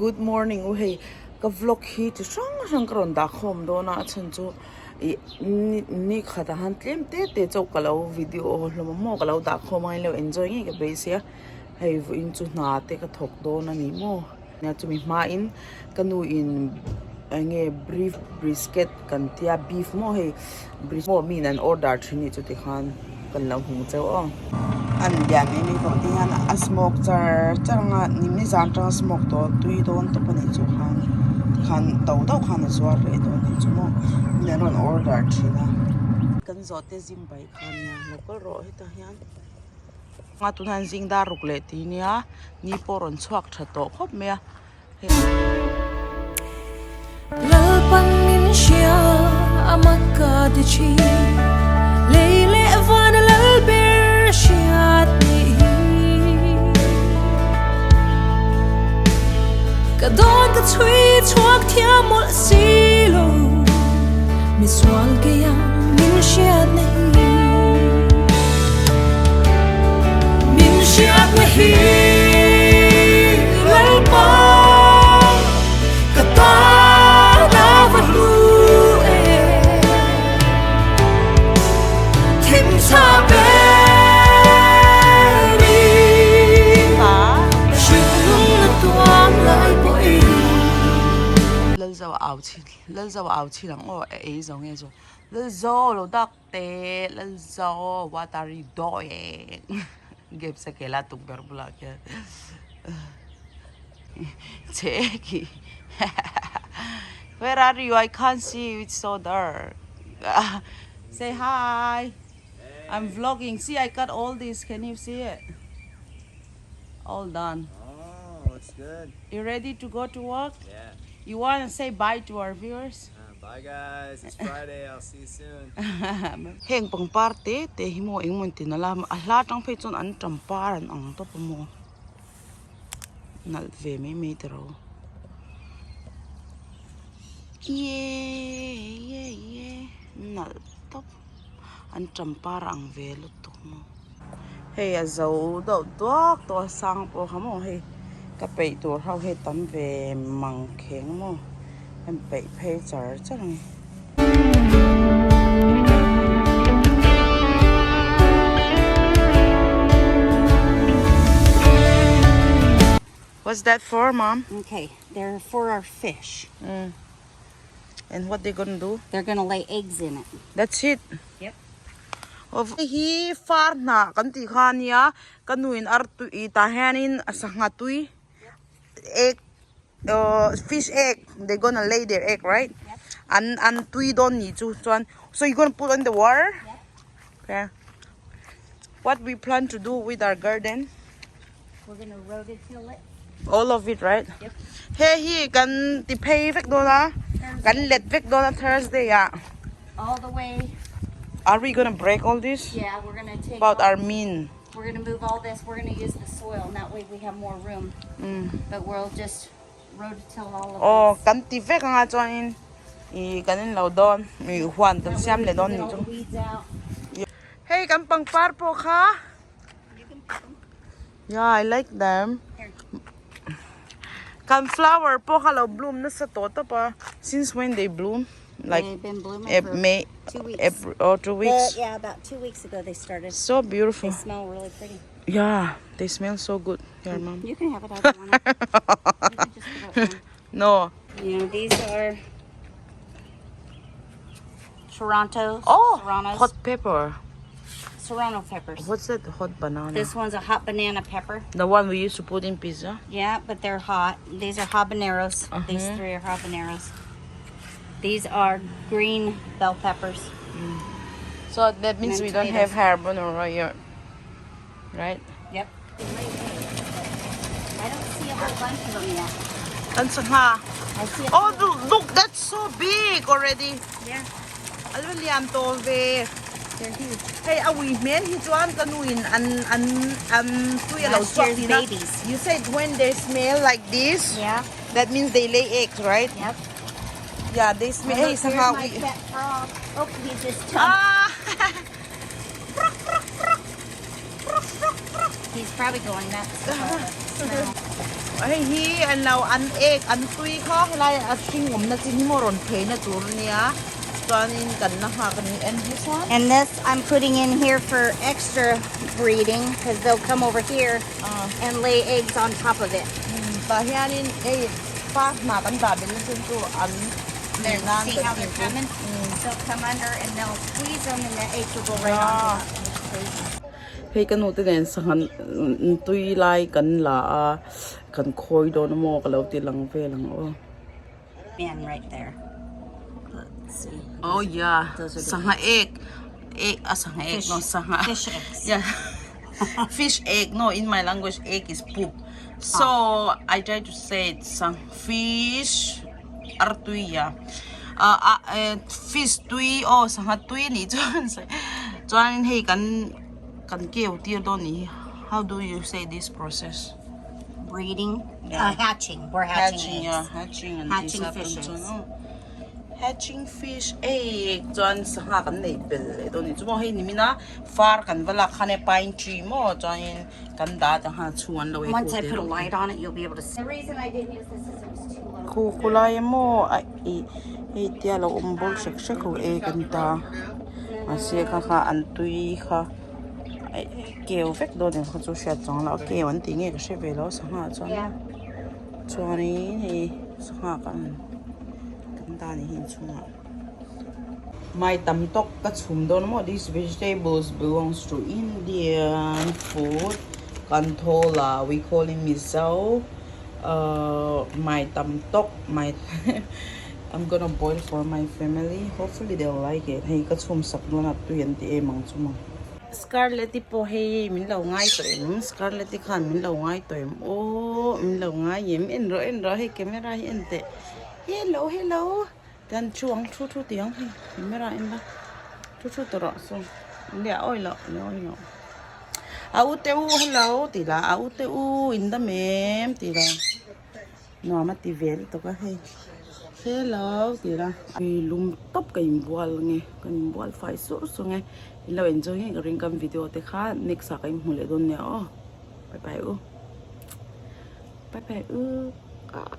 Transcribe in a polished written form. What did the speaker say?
Good morning เฮ้ยก็วล็อกฮีจะช่างกรอนดักคอมโดนะฉันจูนี่ขัดหันเต็มเตะจบกับเราวิดีโอเราโม่กับเราดักคอมให้เรา enjoy งี้กับเบสเซียให้วินจูนาเตะก็ถกโดนะนี่โม่เนี่ยจะมีมาอินกันดูอินเงี้ยbrisket กันที่ beef โม่ให้ brisket โม่มีนั่น order ที่นี่จุดที่ขันกันเราหูเจ้าอันเดียนี้นี่ตัวที่ฮันa smoke จะงานนี่ไม่จานจะ smoke ตัวตุยโดนตัวนี้จุฮันตัวขันสวรรค์ตัวนี้จุโม่เนี่ยเรา order ที่นะกันจอดเตจิมไปขันเนี่ยแล้วก็รอให้ตาฮันงาตุนันจิงดารุกเลตีเนี่ยนี่ปรนชวักชัดโตครบเมียLalpanginsya amakadichi Leile van lalbershiatni Kadon katui chuak tiamol silo Miswal kaya minshiatni Minshiatni lalpang lỡ dâu áo chi lắm ô ấy giống nghe rồi lỡ dâu lo đặc tê lỡ dâu watari doe ghép sẽ kể là tụng bер bula kia Jackie where are you? I can't see you, it's so dark. Say hi. Hey. I'm vlogging. See, I got all this. Can you see it? All done. Oh, it's good. You ready to go to work? Yeah. You want to say bye to our viewers? Bye guys. It's Friday. I'll see you soon. Heng pang parte te himo ing mun tinala ahla tang phe chon an champaran ang to pamo. Nal ve me tero. Yeah. Nal top. An champarang ve lu to mo. Hey azau do dok to sang po hamo hey. Ka pe to hau he tam ve mang kheng mo. Em pe phe char chang. What's that for, Mom? Okay, they're for our fish. And what they gonna do? They're gonna lay eggs in it. That's it. Yep. Of hi far na kanti khania kanuin artu itahanin asangatui egg fish egg. They're gonna lay their egg, right? Yep. And tui don't need to chuan. So you're gonna put on the water? Yep. Okay. What we plan to do with our garden? We're gonna rototill it. All of it, right? Yep. Hey, he can the pay vek dona. Can let vek dona Thursday, yeah. All the way. Are we gonna break all this? Yeah, we're gonna take About all, our mean. We're gonna move all this. We're gonna use the soil, and that way we have more room. But we'll just rototill all of Oh, this. kan ti vek nga chuan in kanin lo don mi huan kan siam le don ni Get all chu. the weeds out. Hey, kan pang par po ka? You can pick them. Yeah, I like them. Here. Kan flower po ka lo bloom na sa toto pa. Since when they bloom? Like They've been blooming for May 2 weeks. April or 2 weeks. Yeah, about 2 weeks ago they started. So beautiful. They smell really pretty. Yeah, they smell so good. Here, Mom. You can have it. I don't want it. You can just put it one. No. You know, these are Toronto. Oh, Serranos. hot pepper. Serrano peppers. What's that hot banana? This one's a hot banana pepper. The one we used to put in pizza? Yeah, but they're hot. These are habaneros. These 3 are habaneros. These are green bell peppers. So that means And we don't tomatoes. have carbonara here. Right? Yep. I don't see a whole bunch of them yet. And so, ha. I see a Oh, look, that's so big already. Yeah, Alam liam to ve. they're huge. Hey, awi men hi chuan kanuin an tuya lo Last swak year's dina. babies. You said when they smell like this, Yeah. that means they lay eggs, right? Yep. Yeah, they smell. Hey, Here's somehow my we. pet frog. Oh, he just jumped. Ah. He's probably going nuts. ไอ้ฮีอันเราอันเอกอันตุยข้ออะไรอันที่ผมน่ะจินี่มรอนเพนะจูเนี้ยตอนนี้กันนะคะกันนี้อันที่สอง And this I'm putting in here for extra breeding because they'll come over here and lay eggs on top of it. ตาเฮียนี่ไอ้ป้าหมากันตาเป็นซึ่งตัวอัน Then see how they're coming? They'll come under and they'll squeeze them and the eggs will go right on top. เฮ้ยกันหนูตีเด่นสังตุยไล่กันละกันคอยโดนโมกันแล้วตีหลังเฟลังโอ้ Man right there. Let's see. โอ้ยาสังเอกสังเอกเนาะสัง Fish eggs. yeah fish egg no in my language egg is poop so I try to say it sang fish artuya fish tui oh sang tui ni chuan hei kan keu tir do ni how do you say this process Breeding. Yeah. Hatching. We're hatching eggs. yeah hatching and Hatching this happens, fish eggs. hatching fish egg chuan sanga kan nei bel do ni chumo hei nimina far kan wala khane pine tree mo chuan kan da ta ha chuan lo e Once I put a light on it, you'll be able to see. The reason I didn't use this is it was too low. khu kulai mo e tia lo bol shek shek ko e kan ta asia kha an tui kha kêu vek do den kha chu sha chang la ke wan ti nge ka she ve lo sa ha chuan chuan ni sa kan da ni hin chunga my tam tok ka chum don mo these vegetables belongs to Indian food Kantola we call it miso my tam tok my I'm gonna boil for my family hopefully they'll like it hey ka chum sak no na tu yan ti e mang chuma Scarlett po hey min lo ngai toem Scarlett khan min lo ngai toem o min lo ngai yem en ro hey camera hi ente hello dan chuang thu tiếng hey camera en la thu tro so le oi lo au te u hello ti la au te u in the mem ti la no ma ti vel to ka hey hello ti la ai lum top kai bual nge kan bual fai sur so nge lo enjoy nge ring kam video te kha next sa kai mule don ne o bye bye